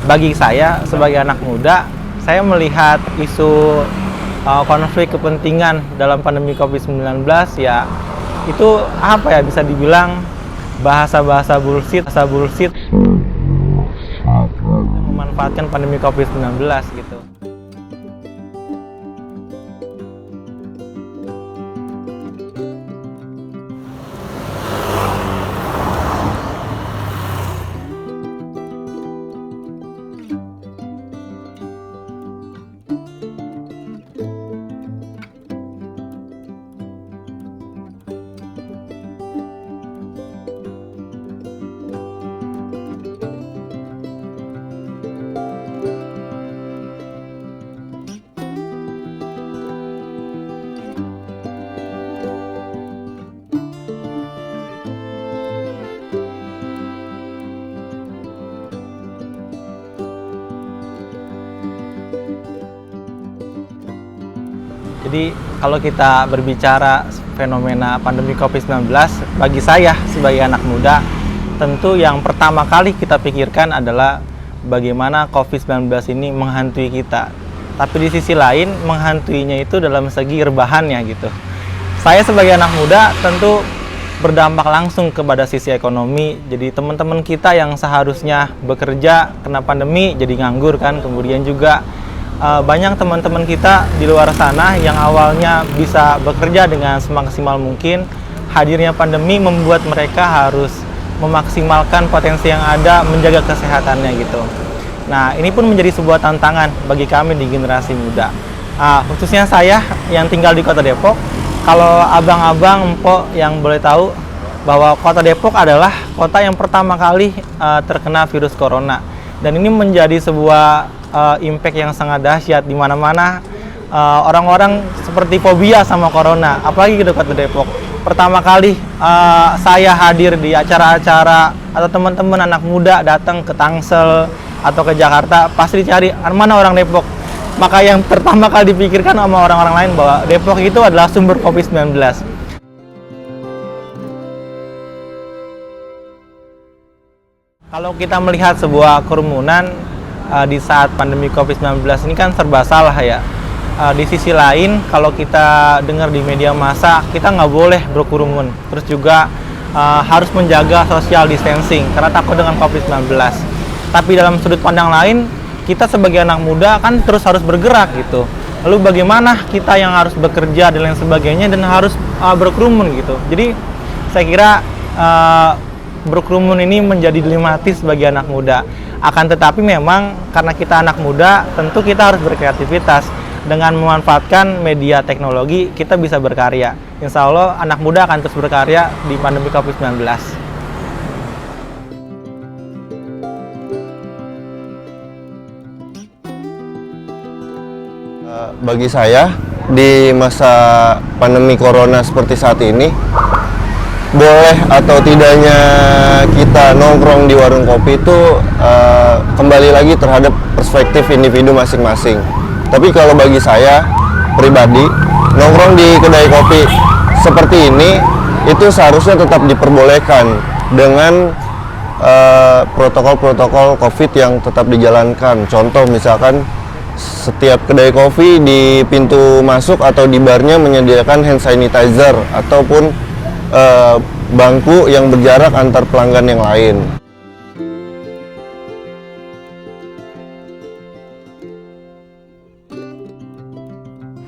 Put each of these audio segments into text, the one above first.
Bagi saya sebagai anak muda, saya melihat isu konflik kepentingan dalam pandemi COVID-19 ya itu apa ya, bisa dibilang bahasa-bahasa bullshit memanfaatkan pandemi COVID-19 gitu. Jadi kalau kita berbicara fenomena pandemi COVID-19, bagi saya sebagai anak muda, tentu yang pertama kali kita pikirkan adalah bagaimana COVID-19 ini menghantui kita. Tapi di sisi lain, menghantuinya itu dalam segi rebahannya gitu. Saya sebagai anak muda tentu berdampak langsung kepada sisi ekonomi. Jadi teman-teman kita yang seharusnya bekerja kena pandemi jadi nganggur kan, kemudian juga banyak teman-teman kita di luar sana yang awalnya bisa bekerja dengan semaksimal mungkin. Hadirnya pandemi membuat mereka harus memaksimalkan potensi yang ada, menjaga kesehatannya gitu. Nah, ini pun menjadi sebuah tantangan bagi kami di generasi muda. Khususnya saya yang tinggal di Kota Depok. Kalau abang-abang, empok yang boleh tahu bahwa Kota Depok adalah kota yang pertama kali terkena virus corona. Dan ini menjadi sebuah impact yang sangat dahsyat, di mana-mana orang-orang seperti fobia sama corona, apalagi di Kota Depok. Pertama kali saya hadir di acara-acara atau teman-teman anak muda datang ke Tangsel atau ke Jakarta, pasti dicari mana orang Depok. Maka yang pertama kali dipikirkan sama orang-orang lain bahwa Depok itu adalah sumber COVID-19. Kalau kita melihat sebuah kerumunan di saat pandemi COVID-19 ini kan serba salah ya. Di sisi lain, kalau kita dengar di media massa, kita nggak boleh berkerumun. Terus juga harus menjaga social distancing karena takut dengan COVID-19. Tapi dalam sudut pandang lain, kita sebagai anak muda kan terus harus bergerak gitu. Lalu bagaimana kita yang harus bekerja dan lain sebagainya dan harus berkerumun gitu. Jadi saya kira berkerumun ini menjadi dilematis bagi anak muda. Akan tetapi memang karena kita anak muda, tentu kita harus berkreativitas. Dengan memanfaatkan media teknologi, kita bisa berkarya. Insya Allah anak muda akan terus berkarya di pandemi COVID-19. Bagi saya, di masa pandemi corona seperti saat ini, boleh atau tidaknya kita nongkrong di warung kopi itu kembali lagi terhadap perspektif individu masing-masing. Tapi kalau bagi saya pribadi, nongkrong di kedai kopi seperti ini itu seharusnya tetap diperbolehkan dengan protokol-protokol COVID yang tetap dijalankan. Contoh misalkan setiap kedai kopi di pintu masuk atau di barnya menyediakan hand sanitizer ataupun bangku yang berjarak antar pelanggan yang lain.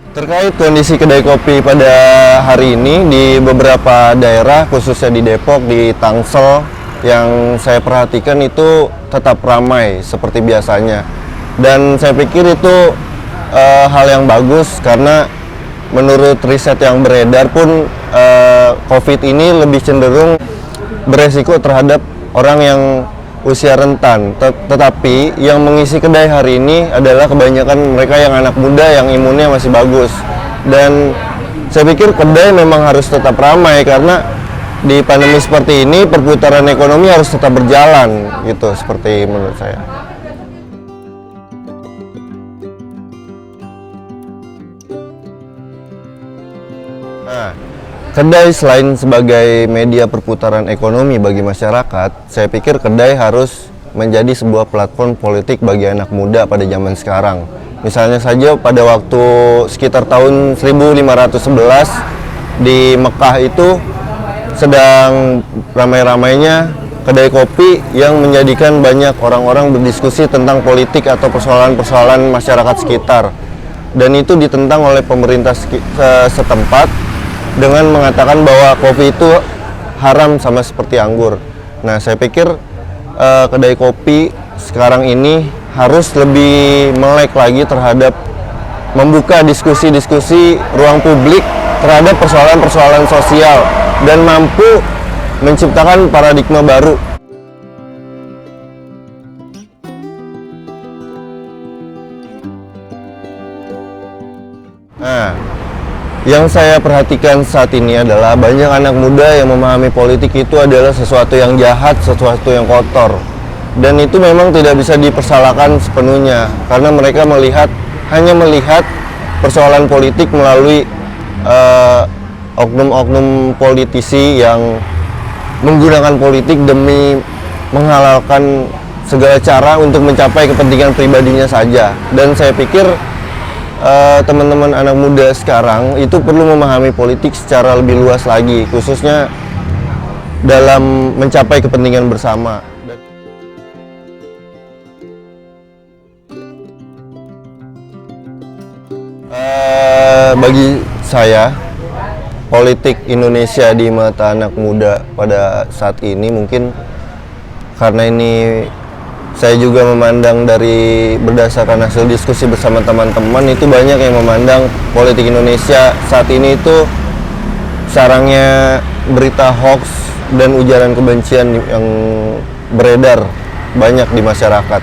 Terkait kondisi kedai kopi pada hari ini di beberapa daerah, khususnya di Depok, di Tangsel, yang saya perhatikan itu tetap ramai seperti biasanya. Dan saya pikir itu hal yang bagus karena menurut riset yang beredar pun COVID ini lebih cenderung beresiko terhadap orang yang usia rentan. Tetapi yang mengisi kedai hari ini adalah kebanyakan mereka yang anak muda yang imunnya masih bagus. Dan saya pikir kedai memang harus tetap ramai karena di pandemi seperti ini perputaran ekonomi harus tetap berjalan gitu, seperti menurut saya. Nah, kedai selain sebagai media perputaran ekonomi bagi masyarakat, saya pikir kedai harus menjadi sebuah platform politik bagi anak muda pada zaman sekarang. Misalnya saja pada waktu sekitar tahun 1511 di Mekah itu sedang ramai-ramainya kedai kopi yang menjadikan banyak orang-orang berdiskusi tentang politik atau persoalan-persoalan masyarakat sekitar. Dan itu ditentang oleh pemerintah setempat dengan mengatakan bahwa kopi itu haram sama seperti anggur. Nah, saya pikir kedai kopi sekarang ini harus lebih melek lagi terhadap membuka diskusi-diskusi ruang publik terhadap persoalan-persoalan sosial dan mampu menciptakan paradigma baru. Nah, yang saya perhatikan saat ini adalah banyak anak muda yang memahami politik itu adalah sesuatu yang jahat, sesuatu yang kotor. Dan itu memang tidak bisa dipersalahkan sepenuhnya, karena mereka hanya melihat persoalan politik melalui oknum-oknum politisi yang menggunakan politik demi menghalalkan segala cara untuk mencapai kepentingan pribadinya saja. Dan saya pikir teman-teman anak muda sekarang itu perlu memahami politik secara lebih luas lagi, khususnya dalam mencapai kepentingan bersama. Bagi saya, politik Indonesia di mata anak muda pada saat ini mungkin karena ini saya juga memandang dari berdasarkan hasil diskusi bersama teman-teman, itu banyak yang memandang politik Indonesia saat ini itu sarangnya berita hoax dan ujaran kebencian yang beredar banyak di masyarakat.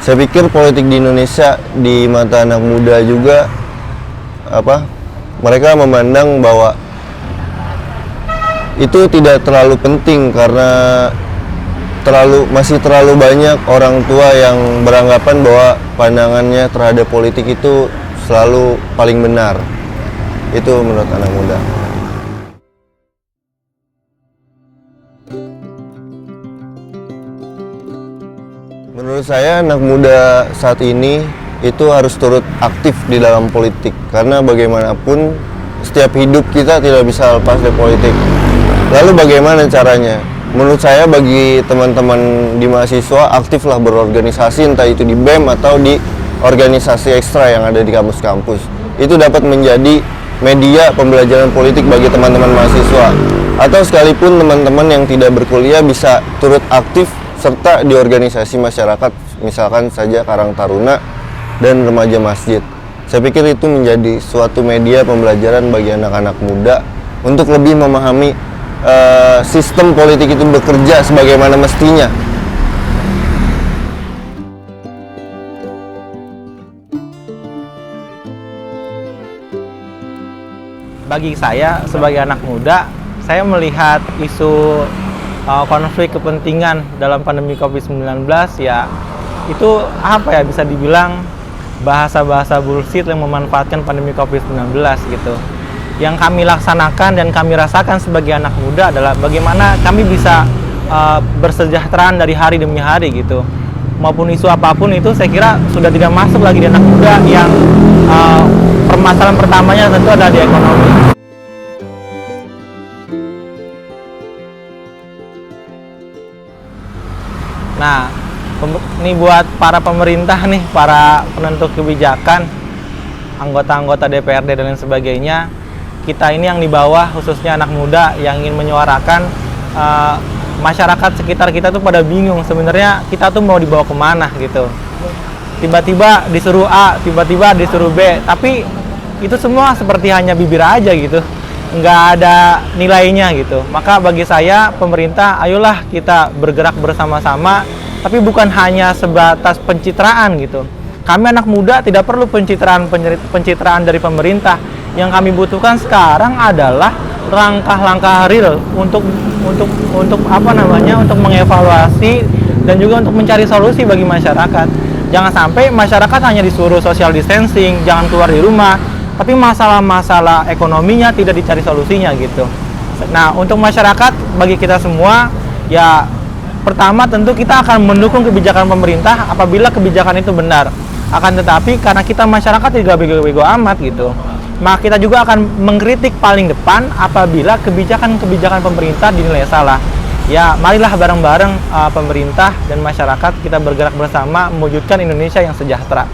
Saya pikir politik di Indonesia di mata anak muda juga mereka memandang bahwa itu tidak terlalu penting karena masih terlalu banyak orang tua yang beranggapan bahwa pandangannya terhadap politik itu selalu paling benar. Itu menurut anak muda. Menurut saya anak muda saat ini itu harus turut aktif di dalam politik, karena bagaimanapun setiap hidup kita tidak bisa lepas dari politik. Lalu bagaimana caranya? Menurut saya bagi teman-teman di mahasiswa, aktiflah berorganisasi, entah itu di BEM atau di organisasi ekstra yang ada di kampus-kampus. Itu dapat menjadi media pembelajaran politik bagi teman-teman mahasiswa. Atau sekalipun teman-teman yang tidak berkuliah bisa turut aktif serta di organisasi masyarakat, misalkan saja Karang Taruna dan Remaja Masjid. Saya pikir itu menjadi suatu media pembelajaran bagi anak-anak muda untuk lebih memahami sistem politik itu bekerja sebagaimana mestinya. Bagi saya sebagai anak muda, saya melihat isu konflik kepentingan dalam pandemi COVID-19 ya itu bisa dibilang bahasa-bahasa bullshit yang memanfaatkan pandemi COVID-19 gitu. Yang kami laksanakan dan kami rasakan sebagai anak muda adalah bagaimana kami bisa bersejahteraan dari hari demi hari gitu. Maupun isu apapun itu saya kira sudah tidak masuk lagi di anak muda yang permasalahan pertamanya tentu adalah di ekonomi. Nah, ini buat para pemerintah nih, para penentu kebijakan, anggota-anggota DPRD dan lain sebagainya, kita ini yang di bawah, khususnya anak muda yang ingin menyuarakan, masyarakat sekitar kita tuh pada bingung sebenarnya kita tuh mau dibawa kemana gitu. Tiba-tiba disuruh A, tiba-tiba disuruh B, tapi itu semua seperti hanya bibir aja gitu, nggak ada nilainya gitu. Maka bagi saya pemerintah, ayolah kita bergerak bersama-sama, tapi bukan hanya sebatas pencitraan gitu. Kami anak muda tidak perlu pencitraan dari pemerintah. Yang kami butuhkan sekarang adalah langkah-langkah real untuk mengevaluasi dan juga untuk mencari solusi bagi masyarakat. Jangan sampai masyarakat hanya disuruh social distancing, jangan keluar di rumah, tapi masalah-masalah ekonominya tidak dicari solusinya gitu. Nah, untuk masyarakat, bagi kita semua ya Pertama, tentu kita akan mendukung kebijakan pemerintah apabila kebijakan itu benar. Akan tetapi karena kita masyarakat juga bego-bego amat gitu, maka kita juga akan mengkritik paling depan apabila kebijakan-kebijakan pemerintah dinilai salah. Ya, marilah bareng-bareng pemerintah dan masyarakat kita bergerak bersama mewujudkan Indonesia yang sejahtera.